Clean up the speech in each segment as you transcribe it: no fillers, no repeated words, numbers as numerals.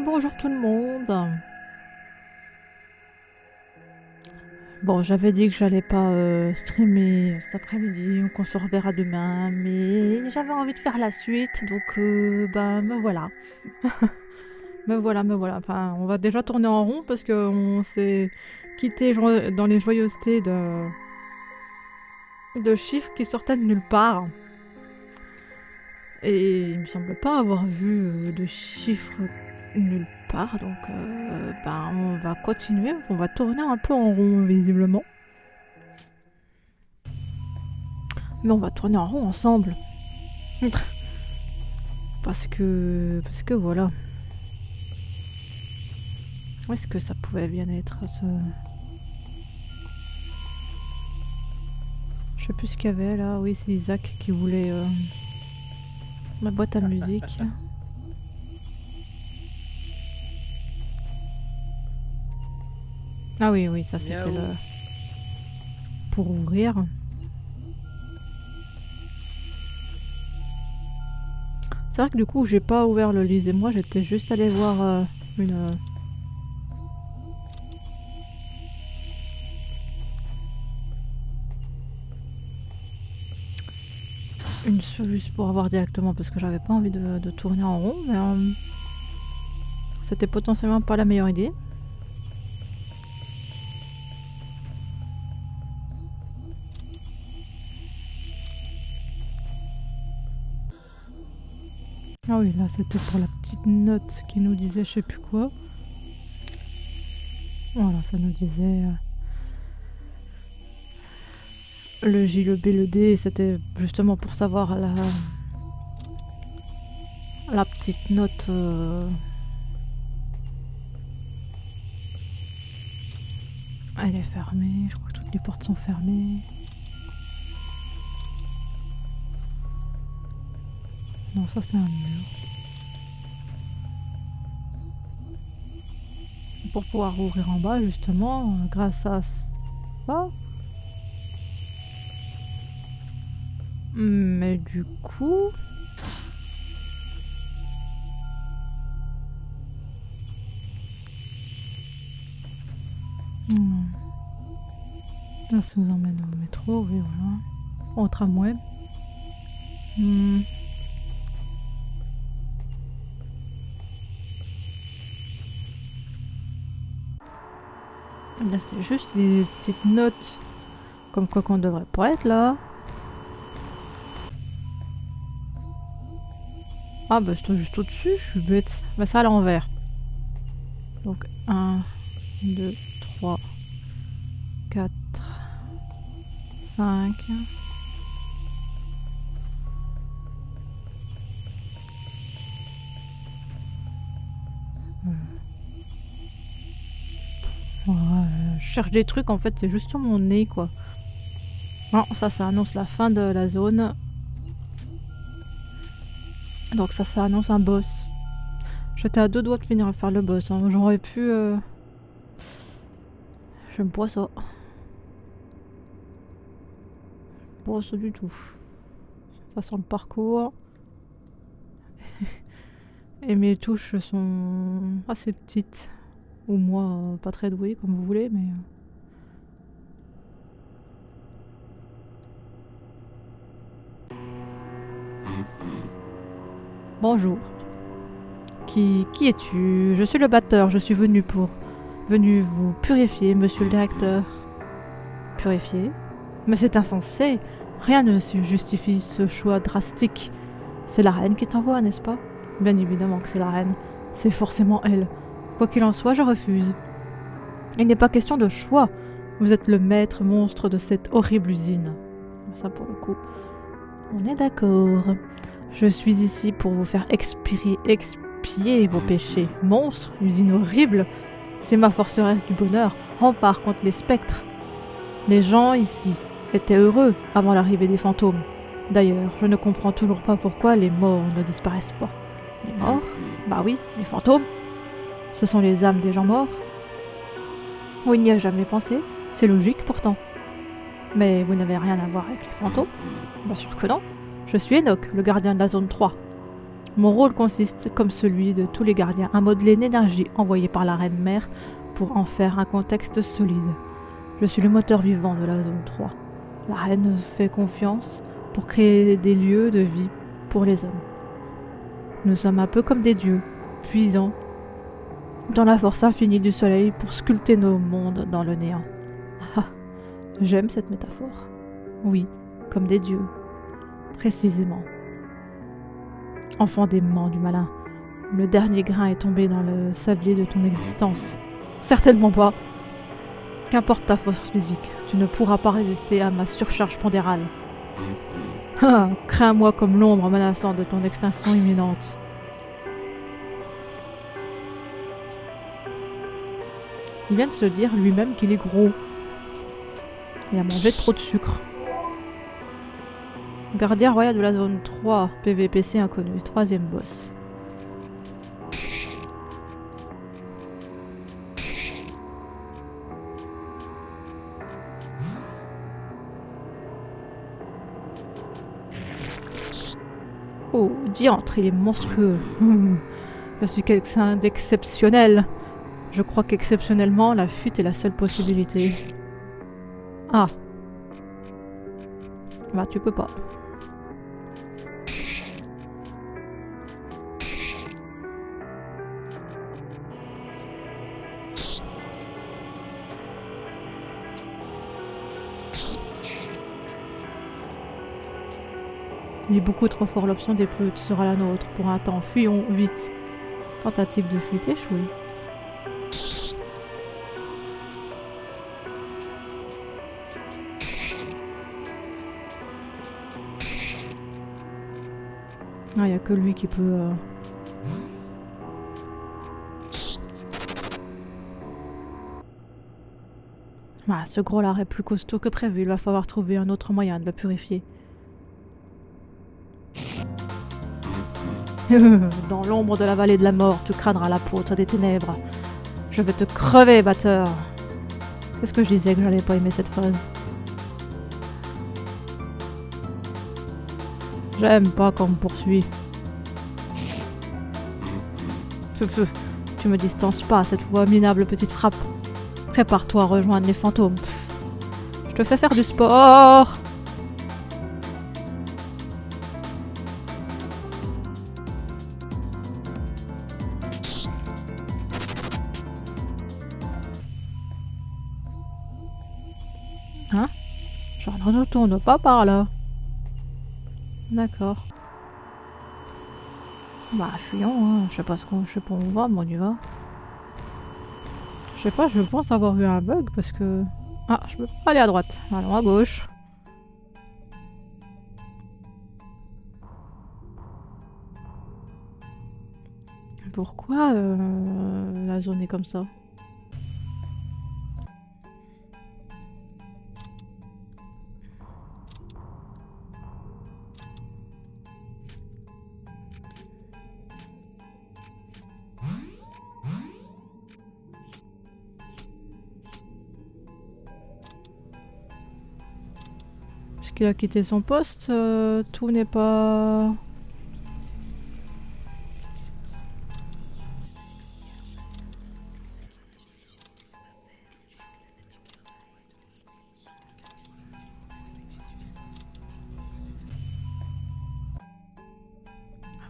Bonjour tout le monde. Bon, j'avais dit que j'allais pas streamer cet après-midi ou qu'on se reverra demain, mais j'avais envie de faire la suite, donc me voilà. me voilà. Enfin, on va déjà tourner en rond parce qu'on s'est quitté dans les joyeusetés de chiffres qui sortaient de nulle part. Et il me semble pas avoir vu de chiffres nulle part, donc on va continuer, on va tourner un peu en rond visiblement. Mais on va tourner en rond ensemble. parce que voilà. Où est-ce que ça pouvait bien être ce... Je sais plus ce qu'il y avait là, oui c'est Isaac qui voulait ma boîte à musique. Ah oui, ça c'était le... pour ouvrir. C'est vrai que du coup j'ai pas ouvert le lisez-moi, j'étais juste allée voir une solution pour avoir directement parce que j'avais pas envie de tourner en rond, mais c'était potentiellement pas la meilleure idée. Ah oui, là c'était pour la petite note qui nous disait je sais plus quoi. Voilà, ça nous disait le J, le B, le D, c'était justement pour savoir la petite note. Elle est fermée, je crois que toutes les portes sont fermées. Non, ça c'est un mur. Pour pouvoir ouvrir en bas, justement, grâce à ça. Mais du coup... Là, ça nous emmène au métro, oui, voilà. Au tramway. Là, c'est juste des petites notes comme quoi qu'on devrait pas être là. Ah bah c'est juste au-dessus, je suis bête. Bah ça à l'envers. Donc 1, 2, 3, 4, 5. Je cherche des trucs, en fait, c'est juste sur mon nez, quoi. Non, ça annonce la fin de la zone. Donc ça annonce un boss. J'étais à 2 doigts de finir à faire le boss. Hein. J'aurais pu... J'aime pas ça. Pas ça du tout. Ça sent le parcours. Et mes touches sont assez petites. Ou moi, pas très douée, comme vous voulez, mais... Bonjour. Qui es-tu? Je suis le batteur, je suis venu vous purifier, monsieur le directeur. Purifier? Mais c'est insensé. Rien ne justifie ce choix drastique. C'est la reine qui t'envoie, n'est-ce pas? Bien évidemment que c'est la reine. C'est forcément elle. Quoi qu'il en soit, je refuse. Il n'est pas question de choix. Vous êtes le maître monstre de cette horrible usine. Ça pour le coup. On est d'accord. Je suis ici pour vous faire expier vos péchés. Monstre, usine horrible. C'est ma forteresse du bonheur, rempart contre les spectres. Les gens ici étaient heureux avant l'arrivée des fantômes. D'ailleurs, je ne comprends toujours pas pourquoi les morts ne disparaissent pas. Les morts? Bah oui, les fantômes. Ce sont les âmes des gens morts. On n'y a jamais pensé, c'est logique pourtant. Mais vous n'avez rien à voir avec les fantômes? Bien sûr que non. Je suis Enoch, le gardien de la zone 3. Mon rôle consiste, comme celui de tous les gardiens, à modeler l'énergie envoyée par la reine-mère pour en faire un contexte solide. Je suis le moteur vivant de la zone 3. La reine nous fait confiance pour créer des lieux de vie pour les hommes. Nous sommes un peu comme des dieux, puisant dans la force infinie du soleil pour sculpter nos mondes dans le néant. Ah, j'aime cette métaphore. Oui, comme des dieux, précisément. Enfant dément du malin, le dernier grain est tombé dans le sablier de ton existence. Certainement pas. Qu'importe ta force physique, tu ne pourras pas résister à ma surcharge pondérale. Ah, crains-moi comme l'ombre menaçante de ton extinction imminente. Il vient de se dire lui-même qu'il est gros. Il a mangé trop de sucre. Gardien royal de la zone 3, PVPC inconnu, 3e boss. Oh, diantre, il est monstrueux. Je suis quelqu'un d'exceptionnel. Je crois qu'exceptionnellement, la fuite est la seule possibilité. Ah. Bah, tu peux pas. Il est beaucoup trop fort, l'option des pleutes sera la nôtre pour un temps. Fuyons vite. Tentative de fuite échouée. Ah, il n'y a que lui qui peut... Ah, ce gros lard est plus costaud que prévu. Il va falloir trouver un autre moyen de le purifier. Dans l'ombre de la vallée de la mort, tu craindras l'apôtre des ténèbres. Je vais te crever, batteur. Qu'est-ce que je disais que j'allais pas aimer cette phrase? J'aime pas qu'on me poursuit. Tu me distances pas cette fois, minable petite frappe. Prépare-toi à rejoindre les fantômes. Je te fais faire du sport. Hein? Je ne retourne pas par là. D'accord. Bah, fuyons, hein. Je sais pas où on va, mais on y va. Je sais pas, je pense avoir vu un bug parce que... Ah, je peux pas aller à droite. Allons à gauche. Pourquoi la zone est comme ça? Puisqu'il a quitté son poste, tout n'est pas...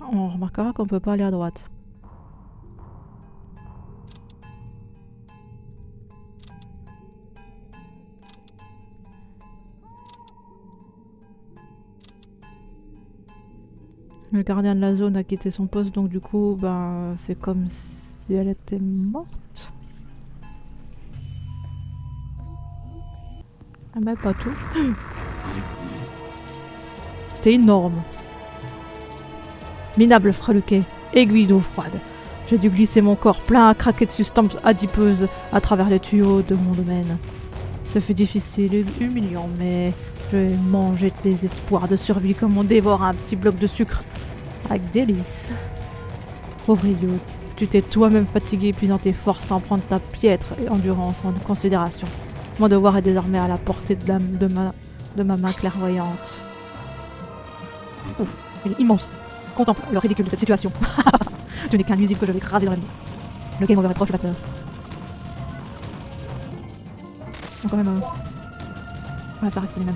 On remarquera qu'on peut pas aller à droite. Le gardien de la zone a quitté son poste, donc du coup, ben, c'est comme si elle était morte. Ah ben, pas tout. T'es énorme. Minable freluquet, aiguille d'eau froide. J'ai dû glisser mon corps plein à craquer de substances adipeuses à travers les tuyaux de mon domaine. Ce fut difficile et humiliant, mais j'ai mangé tes espoirs de survie comme on dévore un petit bloc de sucre. Avec délice. Pauvre idiot, tu t'es toi-même fatigué épuisant tes forces sans prendre ta piètre endurance en considération. Mon devoir est désormais à la portée de ma main clairvoyante. Ouf, il est immense. contemple le ridicule de cette situation. Tu n'es qu'un nuisible que je vais écraser dans la limite. Le game over est proche, batteur. Donc quand même... Ouais, ça reste les mêmes...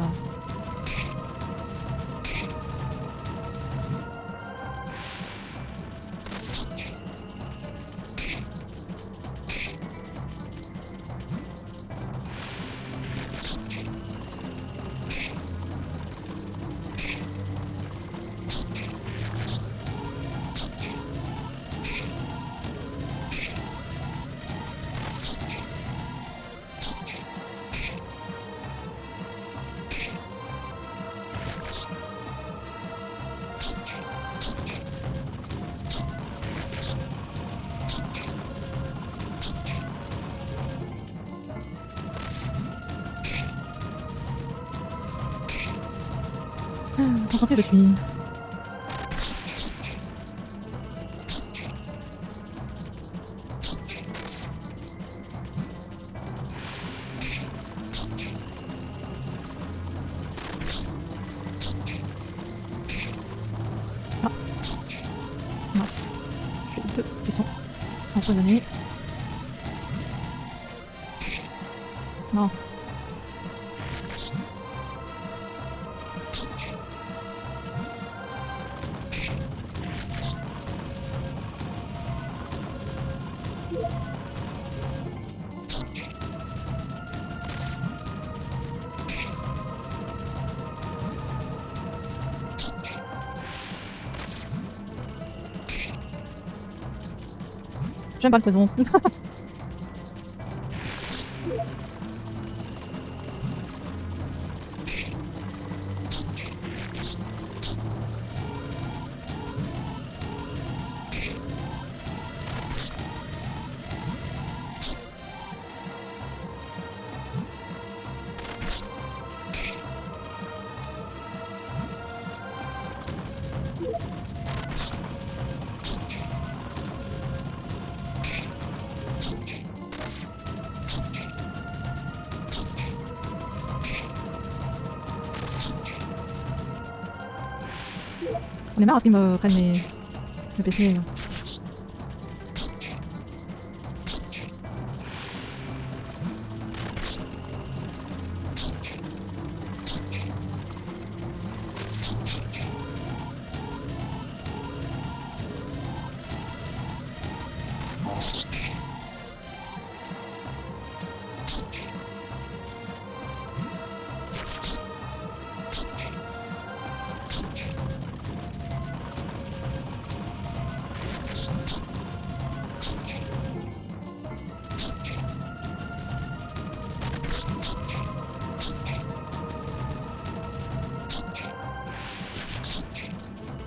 Concentré je suis. Ah. Mince. J'ai deux qui sont empoisonnés. Non. J'aime pas le poison. On est marre à ce qu'ils me prennent le PC.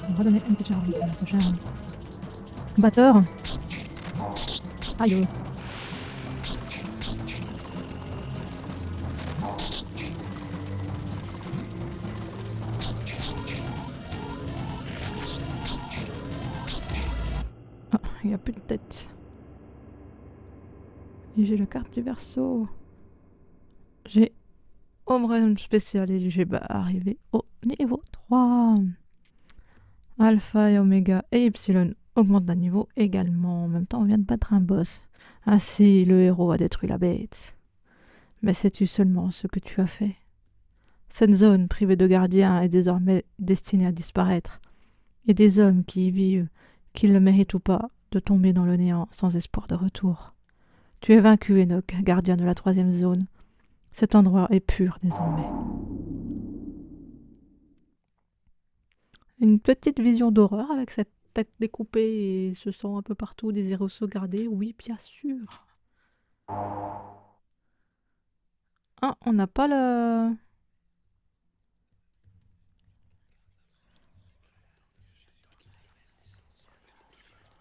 On va redonner une petite charge à ce cher batteur. Aïe. Ah, il a plus de tête. Et j'ai la carte du verso. J'ai home run spécial et j'ai arrivé au niveau 3. Alpha et Oméga et Epsilon augmentent d'un niveau également. En même temps, on vient de battre un boss. Ainsi, le héros a détruit la bête. Mais sais-tu seulement ce que tu as fait? Cette zone privée de gardiens est désormais destinée à disparaître. Et des hommes qui y vivent, qu'ils le méritent ou pas, de tomber dans le néant sans espoir de retour. Tu es vaincu, Enoch, gardien de la 3e zone. Cet endroit est pur désormais. Une petite vision d'horreur avec cette tête découpée et ce sang un peu partout, désireux sauvegarder. Oui, bien sûr. Ah, on n'a pas le...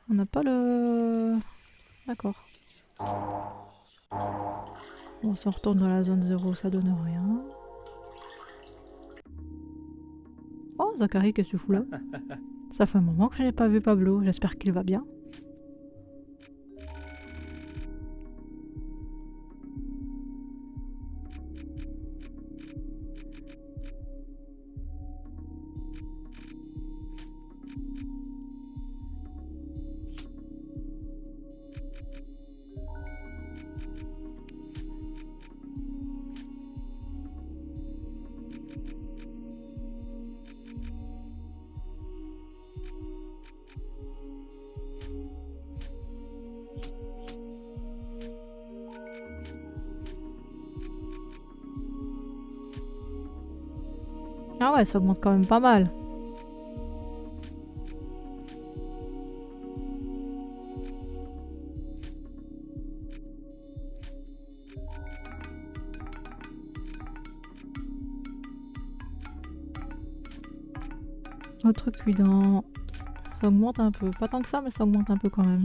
On n'a pas le... D'accord. On se retourne dans la zone 0, ça donne rien. Oh, Zachary, qu'est-ce que tu fous là? Ça fait un moment que je n'ai pas vu Pablo, j'espère qu'il va bien. Ah ouais, ça augmente quand même pas mal. Autre cuidant. Ça augmente un peu. Pas tant que ça, mais ça augmente un peu quand même.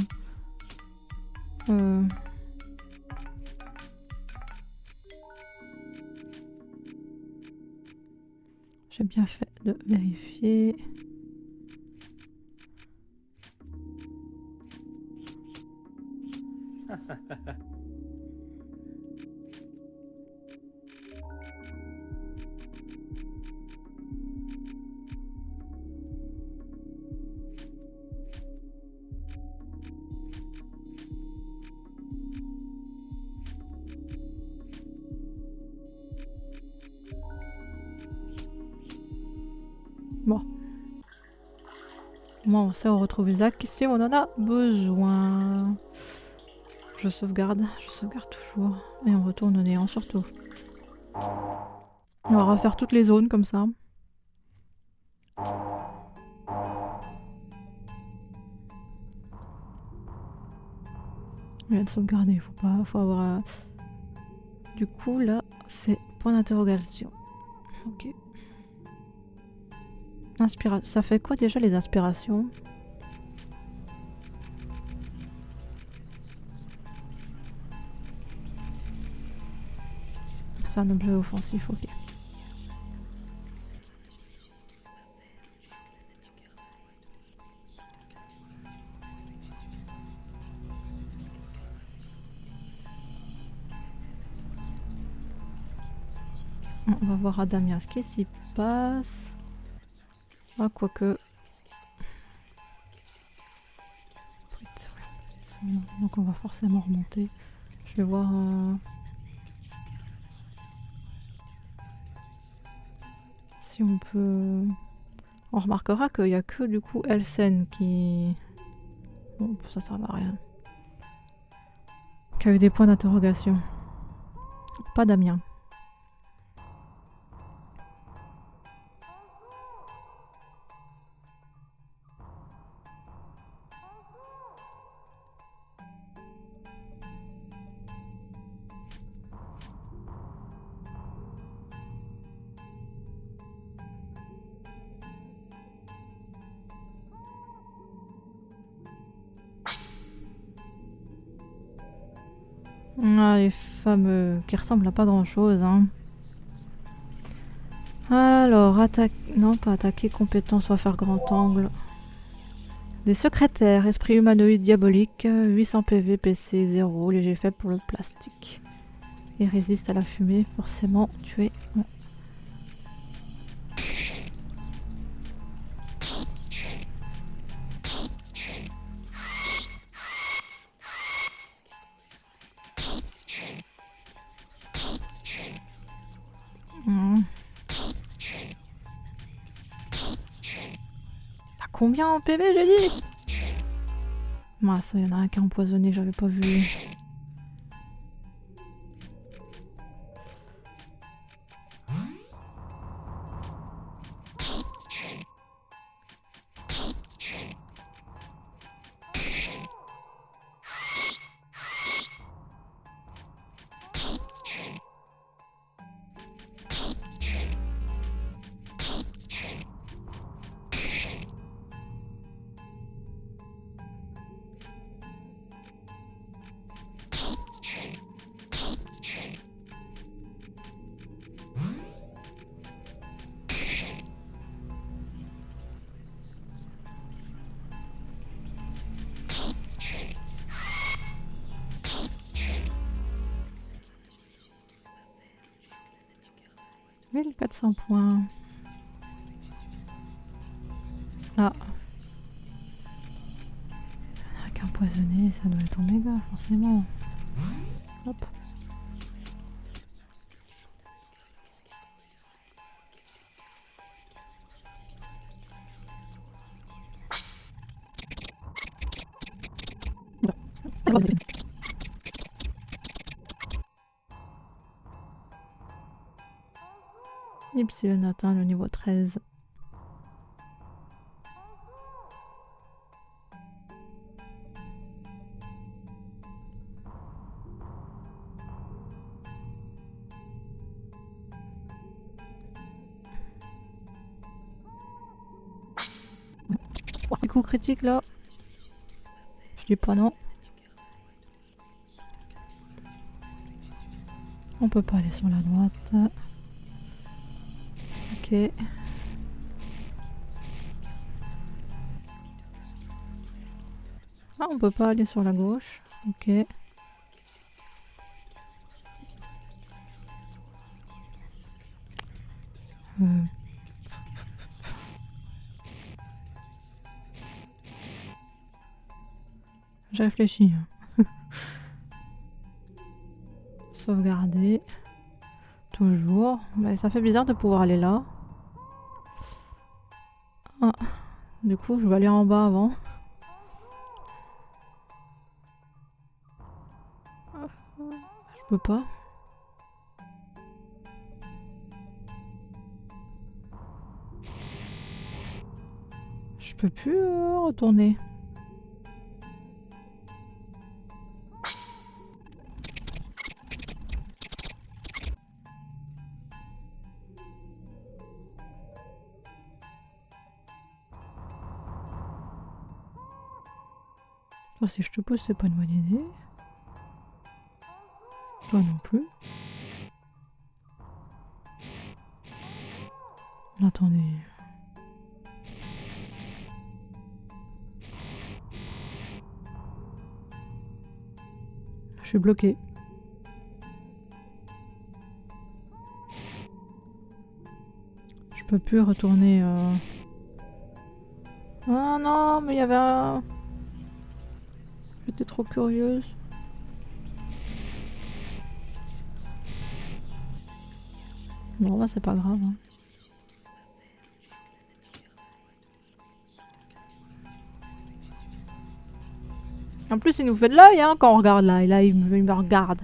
J'ai bien fait de vérifier. Bon. Moi, on sait, on retrouve Isaac si on en a besoin. Je sauvegarde toujours. Et on retourne au néant surtout. On va refaire toutes les zones comme ça. Il vient de sauvegarder, faut avoir... Du coup, là, c'est point d'interrogation. Ok. Ça fait quoi déjà les inspirations? C'est un objet offensif, ok. On va voir à Damien ce qui s'y passe. Ah, quoique... Donc on va forcément remonter. Je vais voir... si on peut... On remarquera qu'il n'y a que du coup Elsen qui... Bon, ça sert à rien. Qui a eu des points d'interrogation. Pas Damien. Ah, les fameux qui ressemblent à pas grand chose, hein. Alors, attaque... Non, pas attaquer, compétence, on va faire grand angle. Des secrétaires, esprit humanoïde diabolique, 800 PV, PC 0, léger faible pour le plastique. Et résiste à la fumée, forcément tué. Ouais. T'as combien en PV, j'ai dit? Moi, ça, y en a un qui a empoisonné, j'avais pas vu. Oui, 400 points. Ah. Avec empoisonné, ça doit être oméga, forcément. Hop. Ipsilon atteint le niveau 13. Petit coup critique là. Je dis pas non. On peut pas aller sur la droite. Ok. Ah, on peut pas aller sur la gauche. Ok. Je réfléchis. Sauvegarder. Toujours. Mais ça fait bizarre de pouvoir aller là. Ah. Du coup, je vais aller en bas avant. Je peux pas. Je peux plus retourner. Toi, si je te pousse, c'est pas une bonne idée. Toi non plus. Attendez. Je suis bloquée. Je peux plus retourner. Ah non, mais il y avait un... J'étais trop curieuse. Bon, bah c'est pas grave. Hein. En plus, il nous fait de l'œil hein, quand on regarde là. Et là, il me regarde.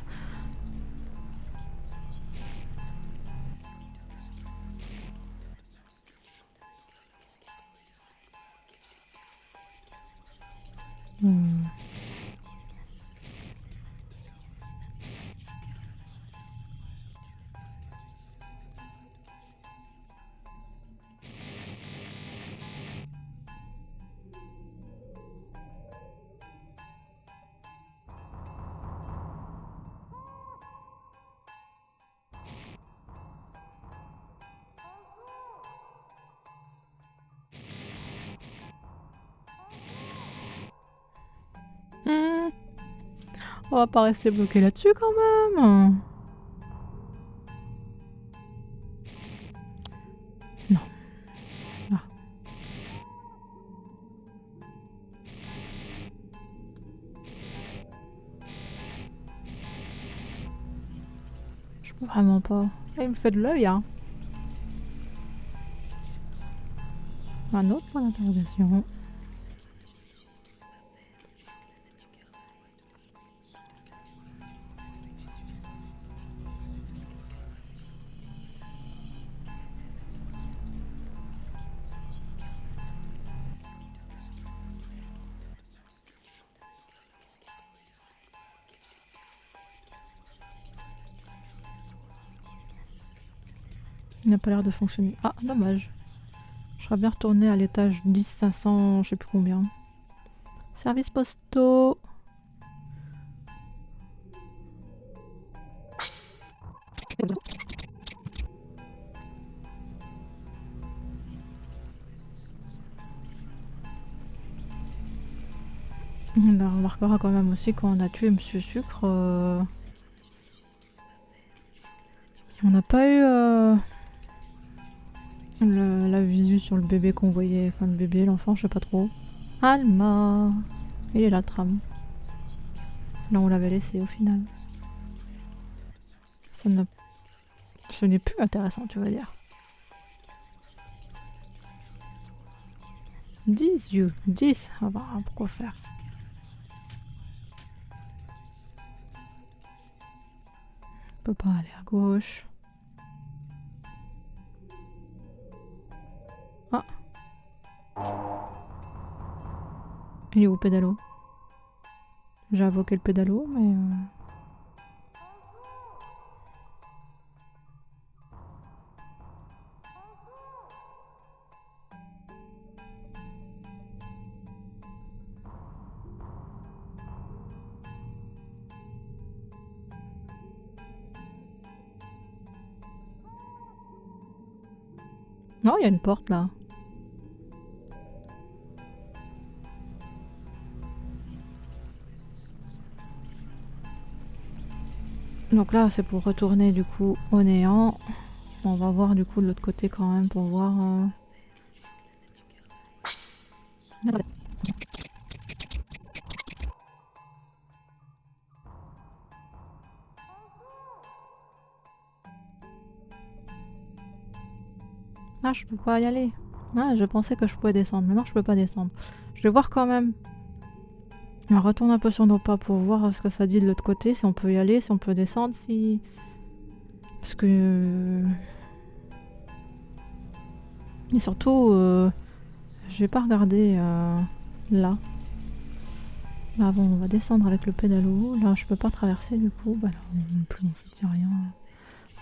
On va pas rester bloqué là-dessus quand même. Non. Là. Je peux vraiment pas. Il me fait de l'œil, hein. Un autre point d'interrogation. Il n'a pas l'air de fonctionner. Ah, dommage. Je serais bien retourné à l'étage 10 500, je sais plus combien. Service postaux. On remarquera quand même aussi quand on a tué Monsieur Sucre. On n'a pas eu la visu sur le bébé qu'on voyait. Enfin, le bébé, l'enfant, je sais pas trop. Alma. Il est là, le tram. Là, on l'avait laissé au final. Ce n'est plus intéressant, tu vas dire. 10 yeux. 10. Ah bah, pourquoi faire? On peut pas aller à gauche. Il est où, pédalo? J'ai invoqué le pédalo, mais... Non, il y a une porte là. Donc là, c'est pour retourner du coup au néant. On va voir du coup de l'autre côté quand même pour voir... Ah, je peux pas y aller. Ah, je pensais que je pouvais descendre, mais non, je peux pas descendre. Je vais voir quand même. On retourne un peu sur nos pas pour voir ce que ça dit de l'autre côté, si on peut y aller, si on peut descendre, si... Parce que... Et surtout, je vais pas regarder là. Là, bon, on va descendre avec le pédalo. Là, je peux pas traverser du coup. Bah là, non plus, on se dit rien.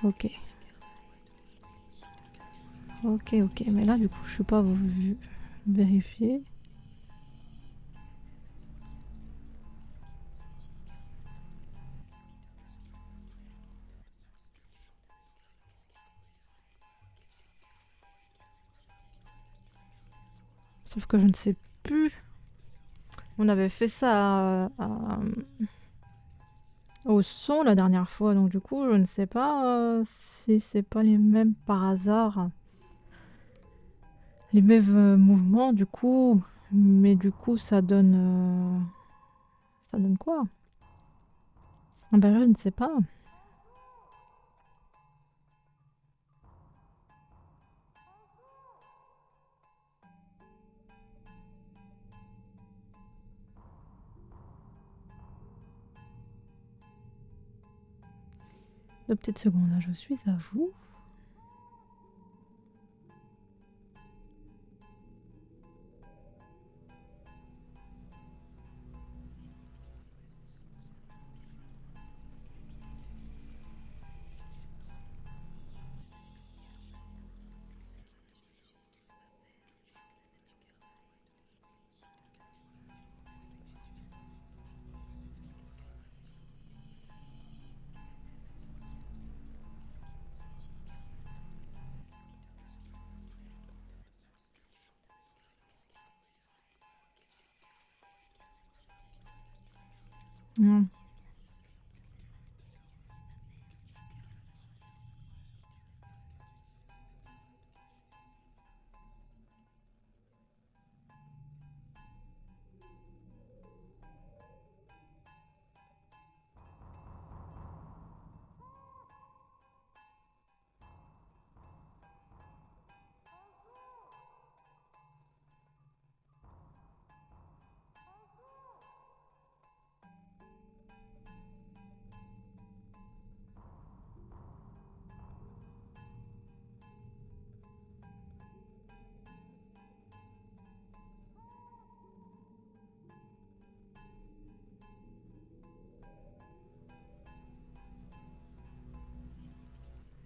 Ok. Ok, ok. Mais là, du coup, je suis pas vérifier. Sauf que je ne sais plus. On avait fait ça au son la dernière fois, donc du coup, je ne sais pas si c'est pas les mêmes par hasard. Les mêmes mouvements, du coup. Mais du coup, ça donne... Ça donne quoi? Ah ben, je ne sais pas. Deux petites secondes, là, je suis à vous. Hmm.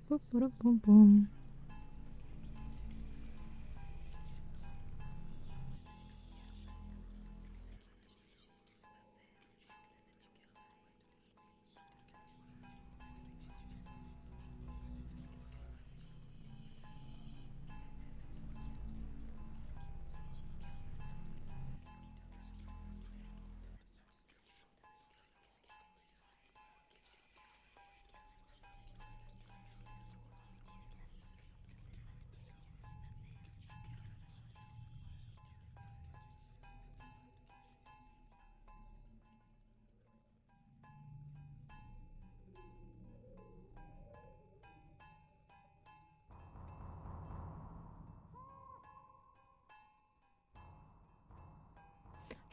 Pom, pom, pom, pom.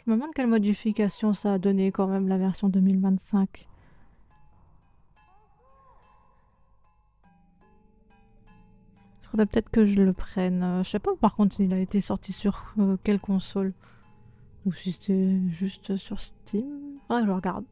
Je me demande quelle modification ça a donné quand même la version 2025. Il faudrait peut-être que je le prenne. Je sais pas par contre il a été sorti sur quelle console. Ou si c'était juste sur Steam. Ah, je regarde.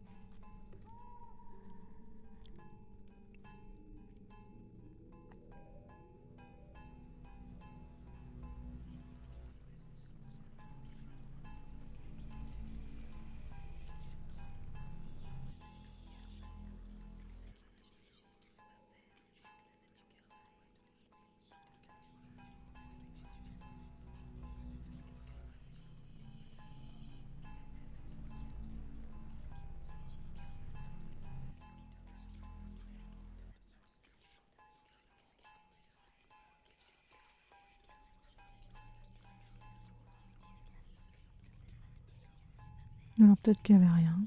Alors peut-être qu'il n'y avait rien.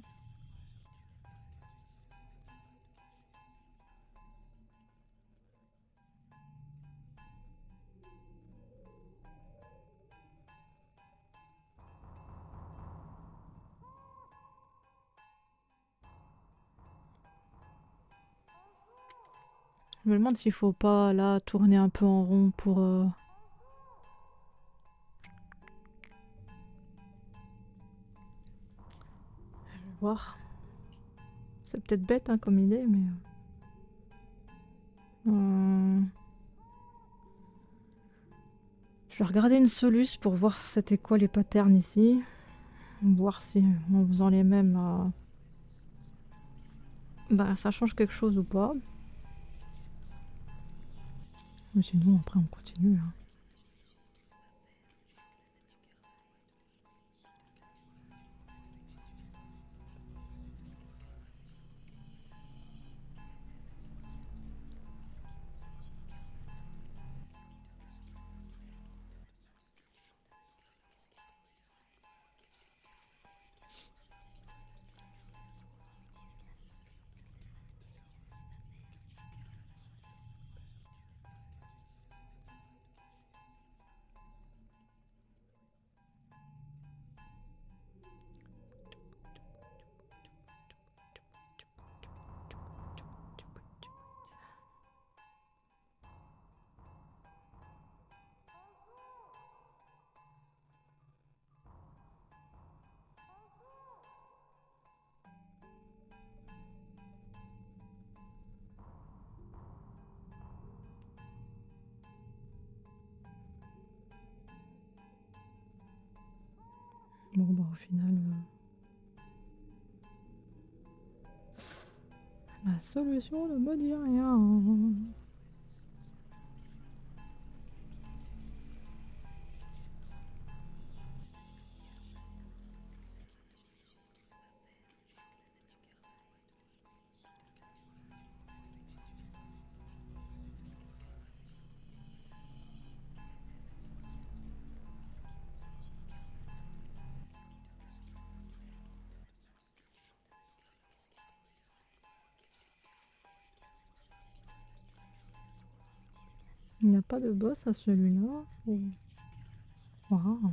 Je me demande s'il faut pas là tourner un peu en rond pour je vais voir. C'est peut-être bête hein, comme idée, mais je vais regarder une soluce pour voir c'était quoi les patterns ici. Voir si en faisant les mêmes bah, ça change quelque chose ou pas. Mais sinon après on continue. Hein. Bon bah au final la solution ne me dit rien. Il n'y a pas de boss à celui-là. Oh. Wow.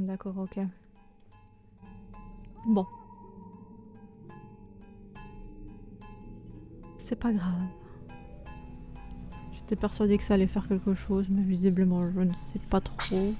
D'accord, ok. Bon. C'est pas grave. J'étais persuadée que ça allait faire quelque chose, mais visiblement je ne sais pas trop.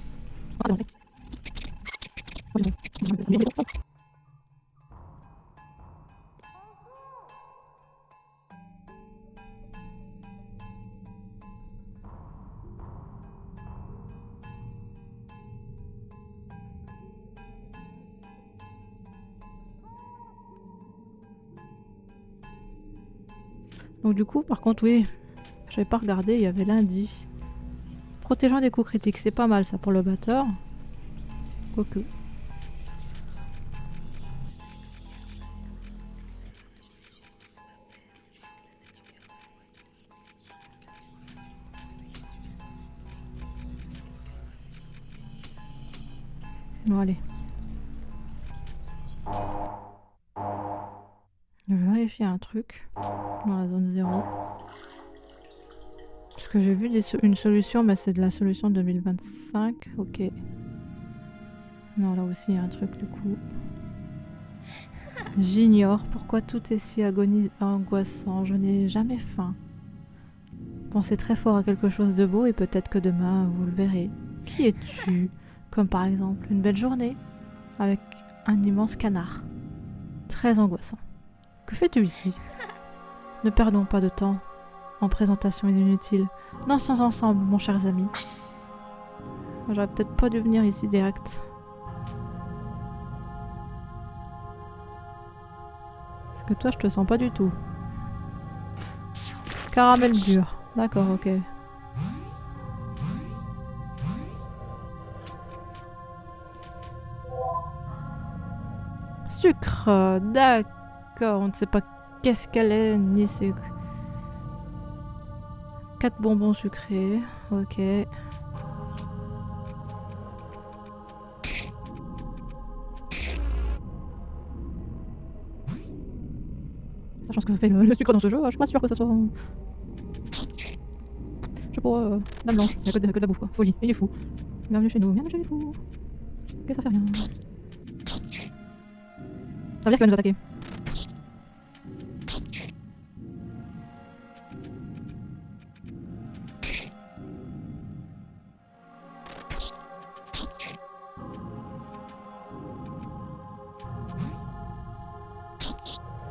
Donc du coup, par contre, oui, j'avais pas regardé, il y avait lundi. Protégeant des coups critiques, c'est pas mal ça pour le batteur. Quoique. Bon, allez. Je vais vérifier un truc dans la zone 0. Parce que j'ai vu une solution, mais c'est de la solution 2025. Ok. Non, là aussi il y a un truc du coup. J'ignore pourquoi tout est si angoissant. Je n'ai jamais faim. Pensez très fort à quelque chose de beau et peut-être que demain vous le verrez. Qui es-tu? Comme par exemple une belle journée avec un immense canard. Très angoissant. Que fais-tu ici? Ne perdons pas de temps en présentation inutile. Dansons ensemble, mon cher ami. J'aurais peut-être pas dû venir ici direct. Parce que toi, je te sens pas du tout. Caramel dur. D'accord, ok. Sucre. D'accord, on ne sait pas qu'est-ce qu'elle est, ni c'est... 4 bonbons sucrés. Ok. Sachant ce que fait le sucre dans ce jeu, je suis pas sûre que ça soit... Je sais pas, Dame Blanche, il y a que de la bouffe quoi. Folie, il est fou. Bienvenue chez nous, bienvenue chez les fous. Ok, ça fait rien. Ça veut dire qu'il va nous attaquer.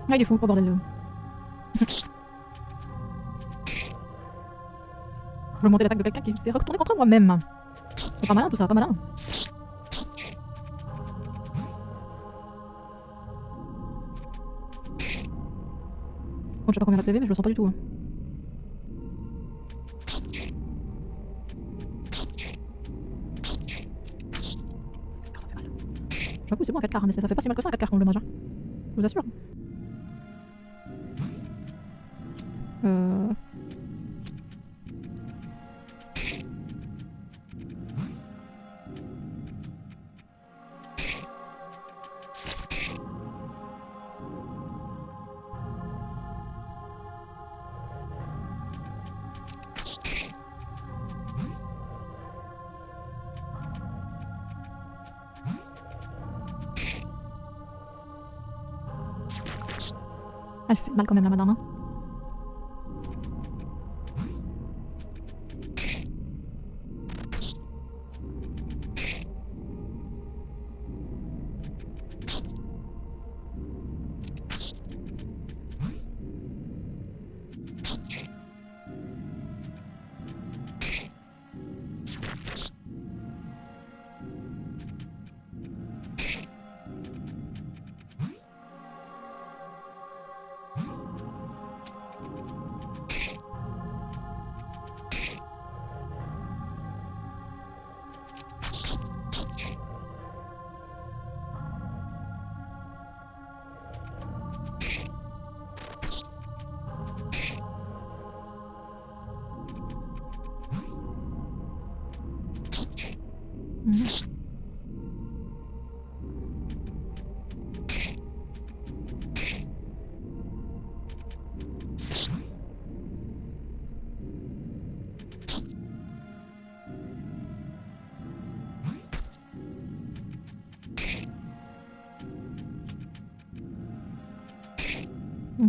Ah, il est fou, oh bordel. Je vais monter l'attaque de quelqu'un qui s'est retourné contre moi-même. C'est pas malin tout ça, pas malin. Bon, je sais pas combien il a de PV, mais je le sens pas du tout. Hein. J'avoue, c'est bon un 4 quarts, mais ça fait pas si mal que ça un 4 quarts quand on le mange. Hein. Je vous assure. Elle fait mal quand même la madame. Hein.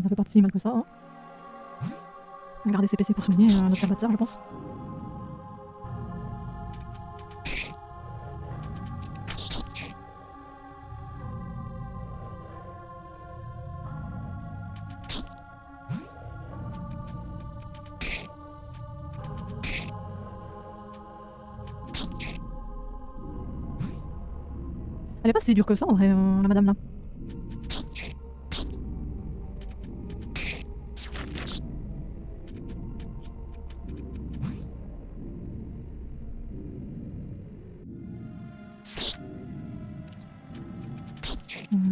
Ça fait pas si mal que ça. Hein. Garder ses PC pour soigner un observateur, je pense. Elle est pas si dure que ça en vrai, la madame là.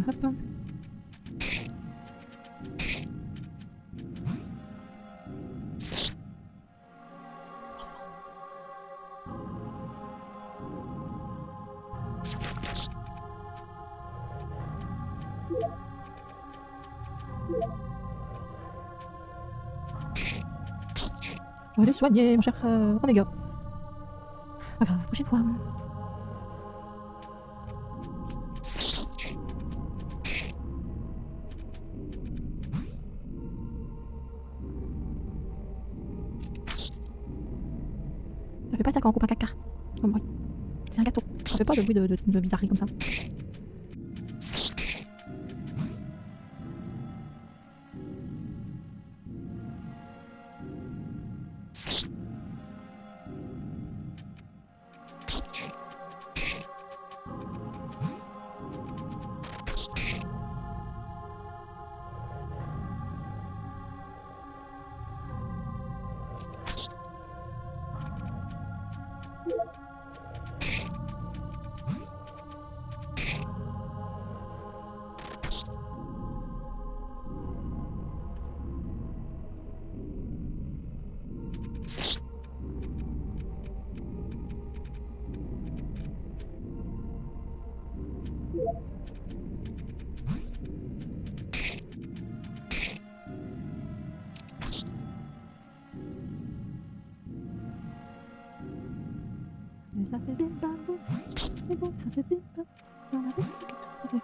Hop. J'aurais dû soigner, mon cher Omega. Pas grave, prochaine fois. Ça fait pas ça quand on coupe un caca. Comme moi. C'est un gâteau. Ça fait pas de bruit de bizarrerie comme ça. Ça fait bim bam boum, c'est bon, ça fait bim bam. C'est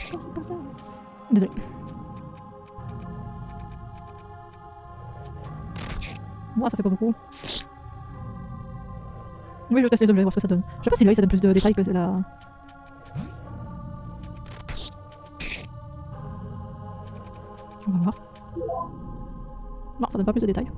comme ça. Désolé. Moi, ça fait pas beaucoup. Oui, je teste les objets, voir ce que ça donne. Je sais pas si l'œil ça donne plus de détails que c'est la. On va voir. Non, ça donne pas plus de détails.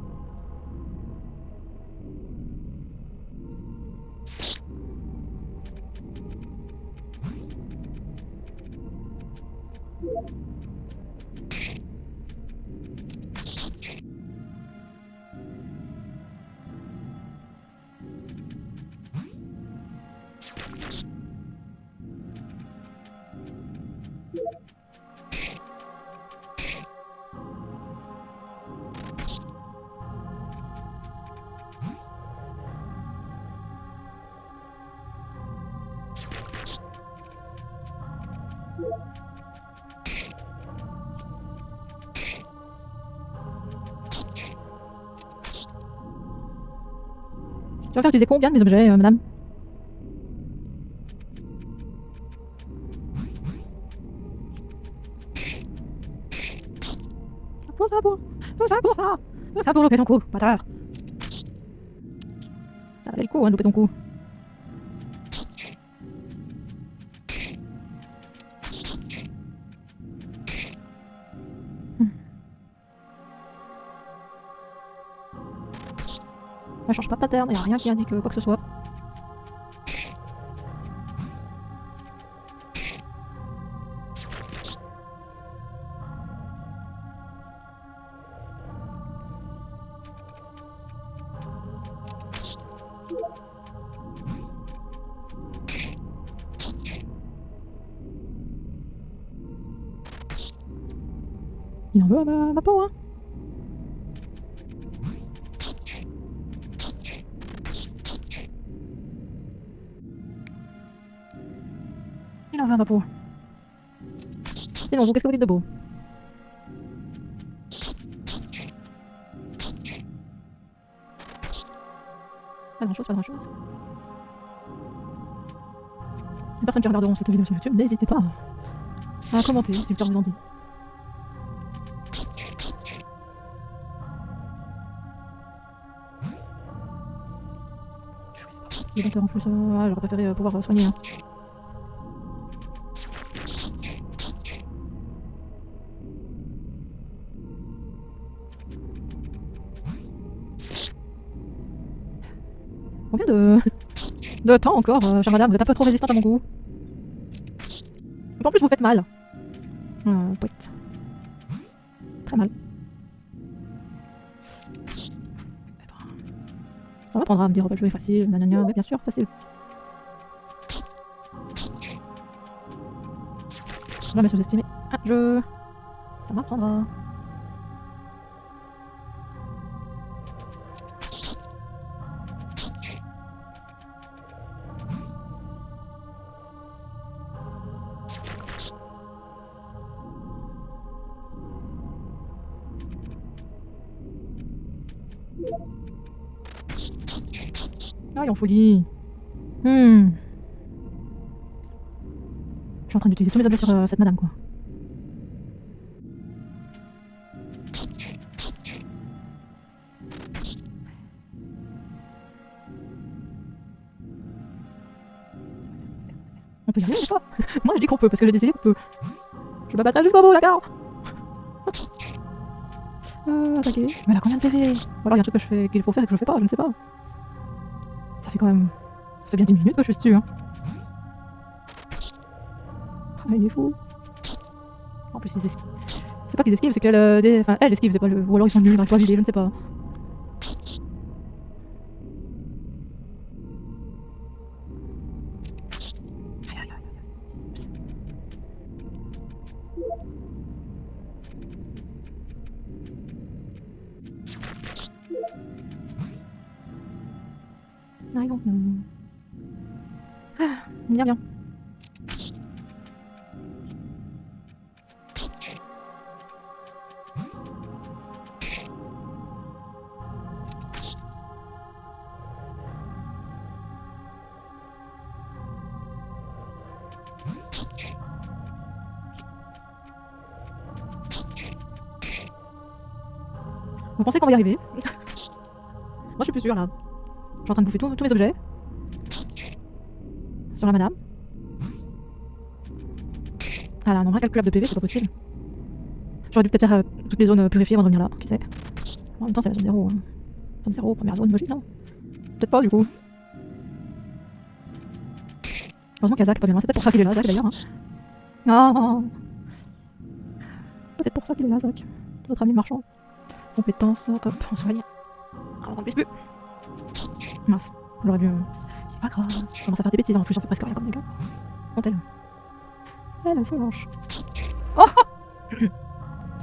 Tu vas faire utiliser combien de mes objets, madame? Tout ça pour louper ton coup, bâtard. Ça valait le coup, hein, de louper ton coup. Ça change pas de pattern, y'a rien qui indique quoi que ce soit. Il en veut à ma peau, hein. Il en veut à ma peau. Sinon, vous, qu'est-ce que vous dites de beau? Pas grand chose, pas grand chose. Les personnes qui regarderont cette vidéo sur YouTube, n'hésitez pas à commenter si le cœur vous en dit. Je sais pas. Les batteurs en plus, j'aurais préféré pouvoir soigner. Hein. Combien de temps encore, chère madame? Vous êtes un peu trop résistante à mon goût. En plus, vous faites mal. Poète. Très mal. Ça m'apprendra à me dire, oh, bah, le jeu est facile, nanana, mais bien sûr, facile. Jamais sous-estimé. Un jeu. Ça m'apprendra. Ah, il est en folie. Je suis en train d'utiliser tous mes objets sur cette madame, quoi. On peut y aller, n'est-ce pas? Moi, je dis qu'on peut, parce que j'ai décidé qu'on peut. Je me battrai jusqu'au bout, d'accord? Attaquer. Mais elle a combien de PV? Ou alors il y a un truc que je fais, qu'il faut faire et que je fais pas, je ne sais pas. Ça fait quand même... Ça fait bien 10 minutes que je suis dessus, hein. Ah, il est fou. En plus, ils esquivent. C'est pas qu'ils esquivent, c'est qu'elle enfin, elle esquive, c'est pas le... Ou alors ils sont nuls, ils n'arrivent pas à viser, je ne sais pas. Aïe, aïe, aïe. I don't know. Ah, bien, bien. Vous pensez qu'on va y arriver? Moi, je suis plus sûre, là. Je suis en train de bouffer tous mes objets. Sur la madame. Ah là, un nombre incalculable de PV, c'est pas possible. J'aurais dû peut-être faire toutes les zones purifiées avant de revenir là, qui sait. En même temps, c'est la zone 0. Hein. Zone 0, première zone, logique, non? Peut-être pas, du coup. Heureusement qu'il y a Zach pas bien loin, c'est peut-être pour ça qu'il est là, Zach, d'ailleurs. Hein. Ah. Peut-être pour ça qu'il est là, Zach. Notre ami le marchand. Compétence, hop, on soigne. Avant qu'on ne puisse plus. Mince, j'aurais dû... C'est pas grave, on commence à faire des bêtises, en plus on fait presque rien comme dégâts. Honte-elle. Elle se lâche. Oh.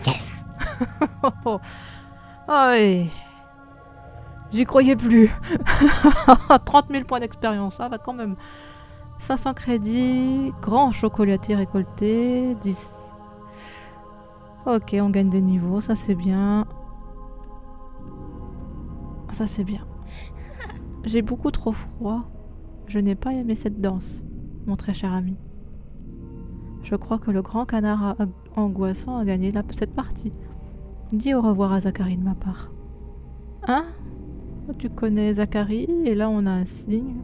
Yes. Oh. Aïe. J'y croyais plus. 30 000 points d'expérience, ça va quand même. 500 crédits, grand chocolatier récolté, 10. Ok, on gagne des niveaux, ça c'est bien. Ça c'est bien. J'ai beaucoup trop froid. Je n'ai pas aimé cette danse, mon très cher ami. Je crois que le grand canard angoissant a gagné cette partie. Dis au revoir à Zachary de ma part. Hein? Tu connais Zachary et là on a un signe.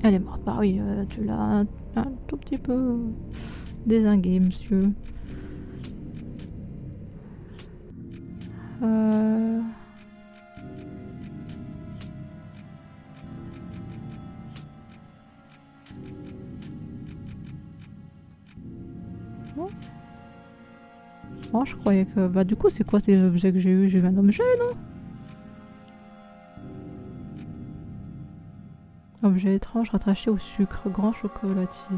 Elle est morte. Bah oui, tu l'as un tout petit peu dézingué, monsieur. Non. Oh, je croyais que... Bah du coup, c'est quoi ces objets que j'ai eu? J'ai eu un objet, non? Objet étrange rattaché au sucre, grand chocolatier.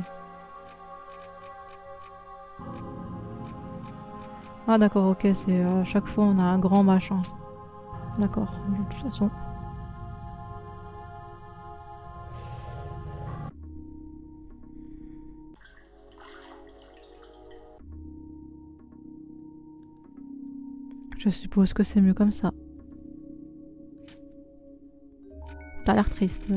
Ah d'accord, ok, c'est à chaque fois on a un grand machin. D'accord, de toute façon. Je suppose que c'est mieux comme ça. T'as l'air triste.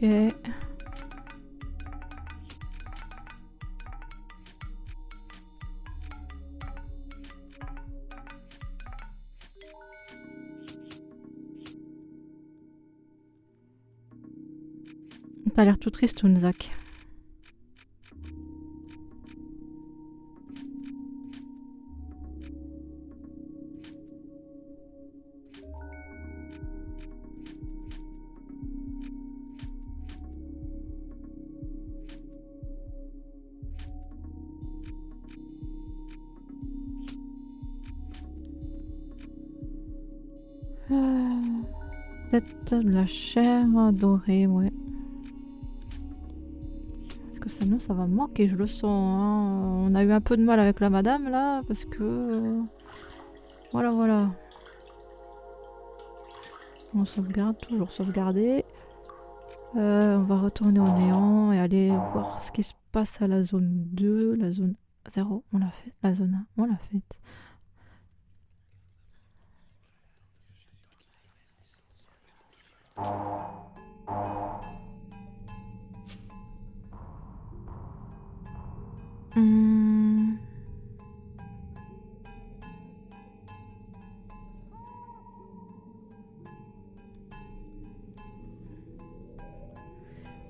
Ok. T'as l'air tout triste, Zach. Peut-être de la chair dorée, ouais. Parce que sinon ça va me manquer, je le sens. Hein. On a eu un peu de mal avec la madame là, parce que... Voilà, voilà. On sauvegarde, toujours sauvegarder. On va retourner au néant et aller voir ce qui se passe à la zone 2, la zone 0, on l'a fait. La zone 1, on l'a faite.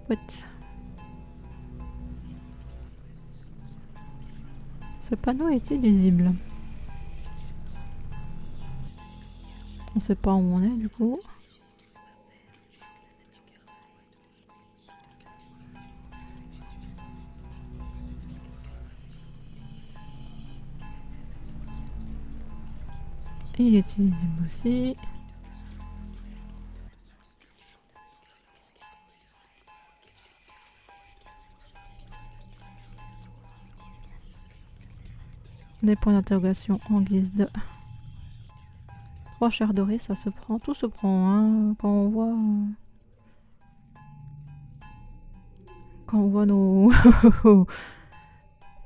What? Ce panneau est illisible. On sait pas où on est du coup. Il est illisible aussi. Des points d'interrogation en guise de... 3 chairs dorées, ça se prend. Tout se prend, hein, quand on voit... Quand on voit nos...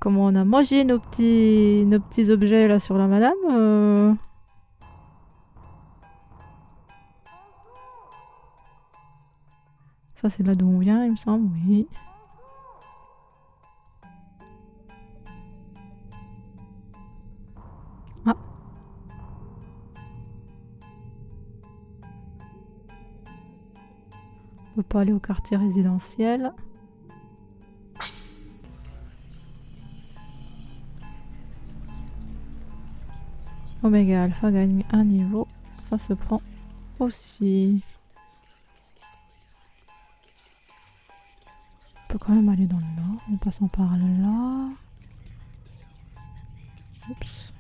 Comment on a mangé nos petits objets là sur la madame. Ça c'est là d'où on vient, il me semble, oui. Ah. On peut pas aller au quartier résidentiel. Oméga Alpha gagne un niveau. Ça se prend aussi. On peut quand même aller dans le nord en passant par là. Oups.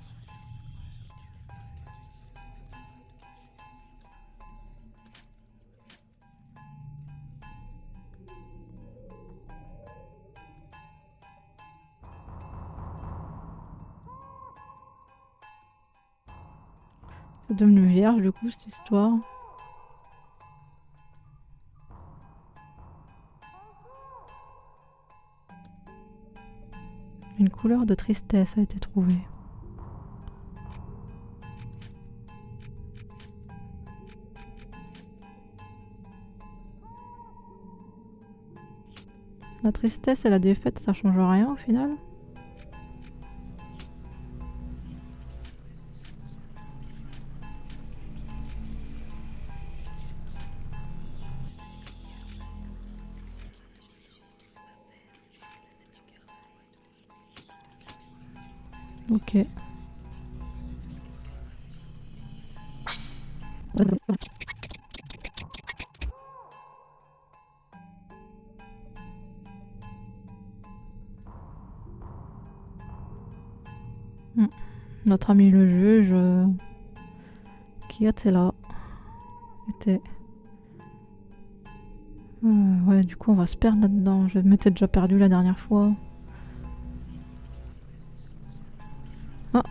C'est devenu vierge du coup cette histoire. Une couleur de tristesse a été trouvée. La tristesse et la défaite, ça change rien au final. Ok. Notre ami le juge qui était là était... ouais, du coup on va se perdre là-dedans. Je m'étais déjà perdu la dernière fois. Ah.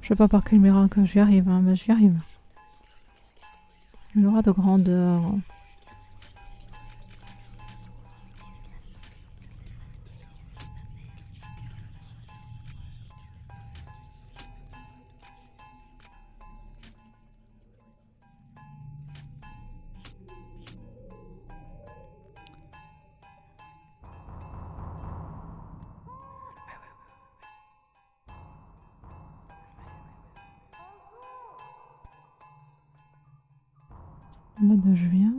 Je sais pas par quel miracle j'y arrive, hein, mais j'y arrive. Une aura de grandeur. Là d'où je viens.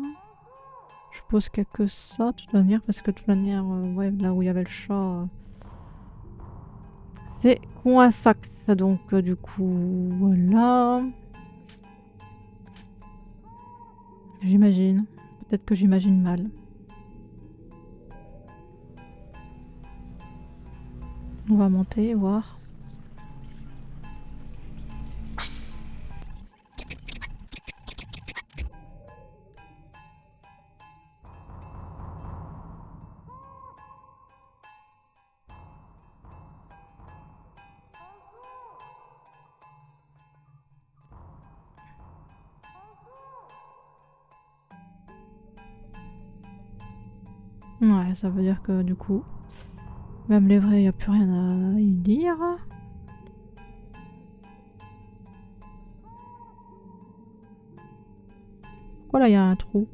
Je suppose qu'il n'y a que ça, de toute manière, parce que de toute manière, ouais, là où il y avait le chat, c'est Coinsax, donc du coup, voilà. J'imagine. Peut-être que j'imagine mal. On va monter, voir. Ouais, ça veut dire que du coup, même les vrais, il n'y a plus rien à y lire. Pourquoi là, il y a un trou?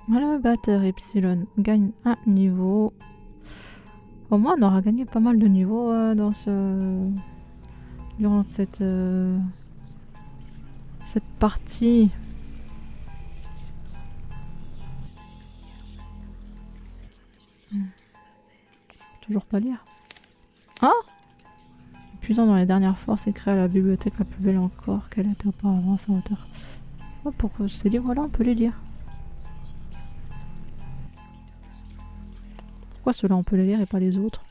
Le batteur Epsilon gagne un niveau. Au moins, on aura gagné pas mal de niveaux durant cette partie. Toujours pas lire. Ah! Putain, dans les dernières forces, écrit à la bibliothèque la plus belle encore qu'elle était auparavant à sa hauteur. Oh, pour ces livres-là, on peut les lire. Pourquoi ceux-là, on peut les lire et pas les autres?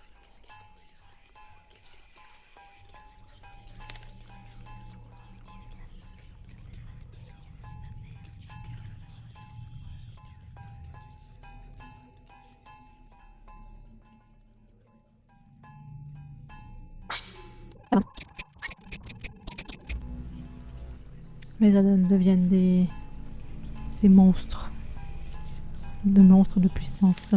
Les Adams deviennent des monstres. Des monstres de puissance.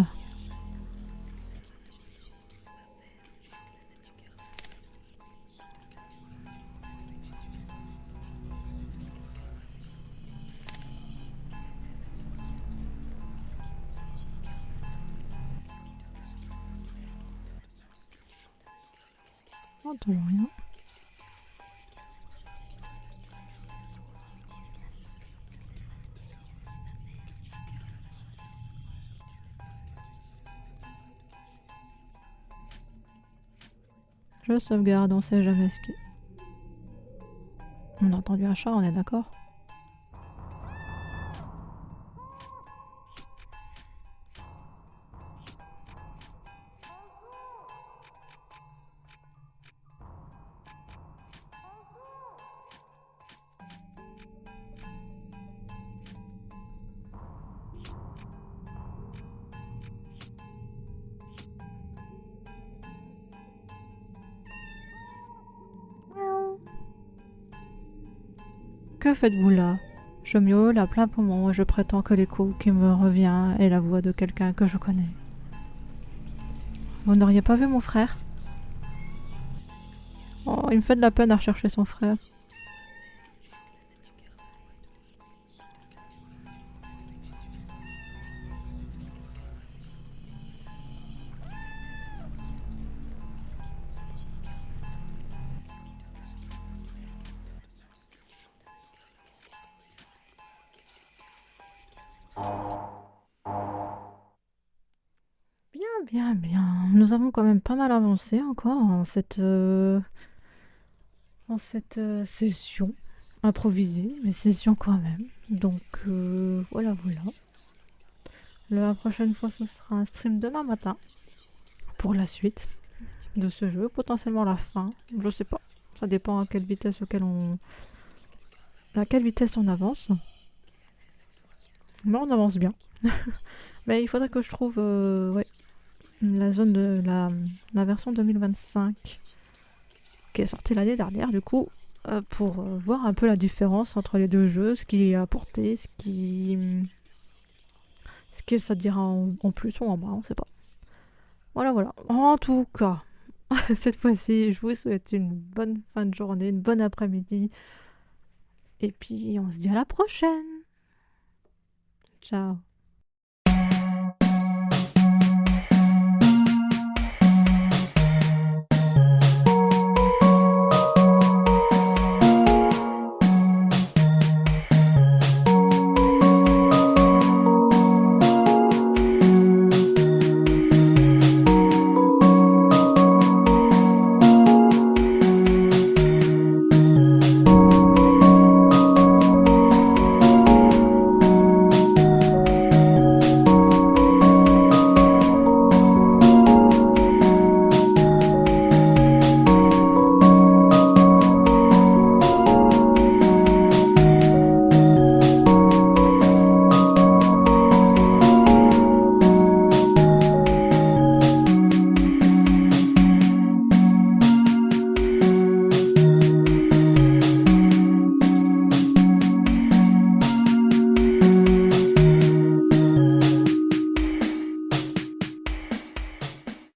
Oh, toujours rien. Je sauvegarde, on sait jamais ce qui... On a entendu un chat, on est d'accord? Que faites-vous là? Je miaule à plein poumon et je prétends que l'écho qui me revient est la voix de quelqu'un que je connais. Vous n'auriez pas vu mon frère? Oh, il me fait de la peine à rechercher son frère. Bien, bien. Nous avons quand même pas mal avancé encore en cette session improvisée, mais session quand même. Donc voilà, voilà. La prochaine fois, ce sera un stream demain matin pour la suite de ce jeu, potentiellement la fin. Je sais pas. Ça dépend à quelle vitesse on avance. Mais on avance bien. Mais il faudrait que je trouve ouais, la zone de la version 2025 qui est sortie l'année dernière, du coup, pour voir un peu la différence entre les deux jeux, ce qu'il y a apporté, ce que ça dira en plus ou en bas, on sait pas. Voilà, voilà. En tout cas, cette fois-ci, je vous souhaite une bonne fin de journée, une bonne après-midi. Et puis, on se dit à la prochaine. Ciao.